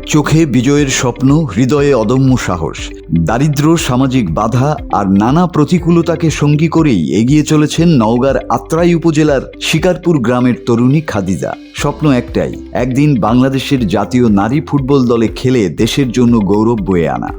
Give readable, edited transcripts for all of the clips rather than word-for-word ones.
চোখে বিজয়ের স্বপ্ন, হৃদয়ে অদম্য সাহস, দারিদ্র্য, সামাজিক বাধা আর নানা প্রতিকূলতাকে সঙ্গী করেই এগিয়ে চলেছেন নওগাঁর আত্রাই উপজেলার শিকারপুর গ্রামের তরুণী খাদিজা। স্বপ্ন একটাই, একদিন বাংলাদেশের জাতীয় নারী ফুটবল দলে খেলে দেশের জন্য গৌরব বয়ে আনা।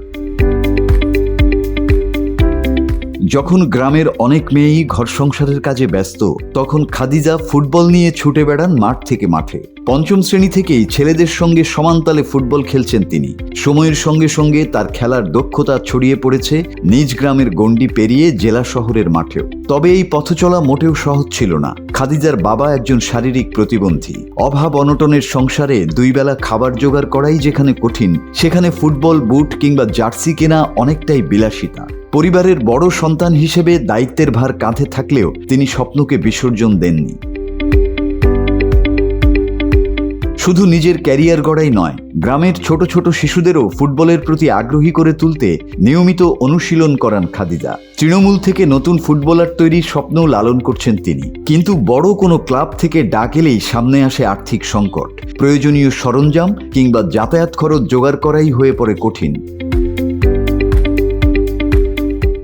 যখন গ্রামের অনেক মেয়েই ঘর সংসারের কাজে ব্যস্ত, তখন খাদিজা ফুটবল নিয়ে ছুটে বেড়ান মাঠ থেকে মাঠে। পঞ্চম শ্রেণী থেকেই ছেলেদের সঙ্গে সমানতালে ফুটবল খেলছেন তিনি। সময়ের সঙ্গে সঙ্গে তার খেলার দক্ষতা ছড়িয়ে পড়েছে নিজ গ্রামের গণ্ডি পেরিয়ে জেলা শহরের মাঠেও। তবে এই পথচলা মোটেও সহজ ছিল না। খাদিজার বাবা একজন শারীরিক প্রতিবন্ধী। অভাব অনটনের সংসারে দুই বেলা খাবার জোগাড় করাই যেখানে কঠিন, সেখানে ফুটবল বুট কিংবা জার্সি কেনা অনেকটাই বিলাসিতা। পরিবারের বড় সন্তান হিসেবে দায়িত্বের ভার কাঁধে থাকলেও তিনি স্বপ্নকে বিসর্জন দেননি। শুধু নিজের ক্যারিয়ার গড়াই নয়, গ্রামের ছোট ছোট শিশুদেরও ফুটবলের প্রতি আগ্রহী করে তুলতে নিয়মিত অনুশীলন করান খাদিজা। তৃণমূল থেকে নতুন ফুটবলার তৈরির স্বপ্ন লালন করছেন তিনি। কিন্তু বড় কোনো ক্লাব থেকে ডাক এলেই সামনে আসে আর্থিক সংকট। প্রয়োজনীয় সরঞ্জাম কিংবা যাতায়াত খরচ জোগাড় করাই হয়ে পড়ে কঠিন।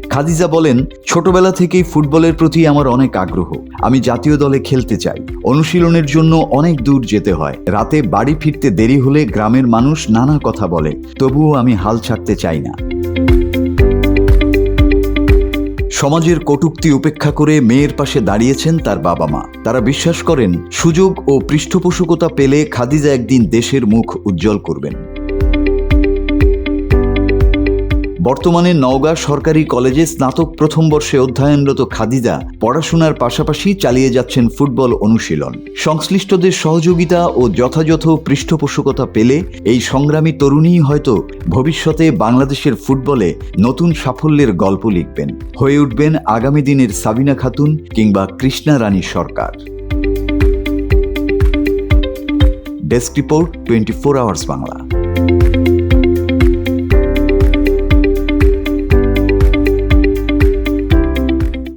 খাদিজা বলেন, ছোটবেলা থেকেই ফুটবলের প্রতি আমার অনেক আগ্রহ। আমি জাতীয় দলে খেলতে চাই। অনুশীলনের জন্য অনেক দূর যেতে হয়। রাতে বাড়ি ফিরতে দেরি হলে গ্রামের মানুষ নানা কথা বলে, তবুও আমি হাল ছাড়তে চাই না। সমাজের কটূক্তি উপেক্ষা করে মেয়ের পাশে দাঁড়িয়েছেন তার বাবা মা। তারা বিশ্বাস করেন, সুযোগ ও পৃষ্ঠপোষকতা পেলে খাদিজা একদিন দেশের মুখ উজ্জ্বল করবেন। বর্তমানে নওগাঁ সরকারি কলেজে স্নাতক প্রথম বর্ষে অধ্যয়নরত খাদিজা পড়াশোনার পাশাপাশি চালিয়ে যাচ্ছেন ফুটবল অনুশীলন। সংশ্লিষ্টদের সহযোগিতা ও যথাযথ পৃষ্ঠপোষকতা পেলে এই সংগ্রামী তরুণী হয়তো ভবিষ্যতে বাংলাদেশের ফুটবলে নতুন সাফল্যের গল্প লিখবেন, হয়ে উঠবেন আগামী দিনের সাবিনা খাতুন কিংবা Krishna Rani Sarkar. Desk report, 24 hours Bangla.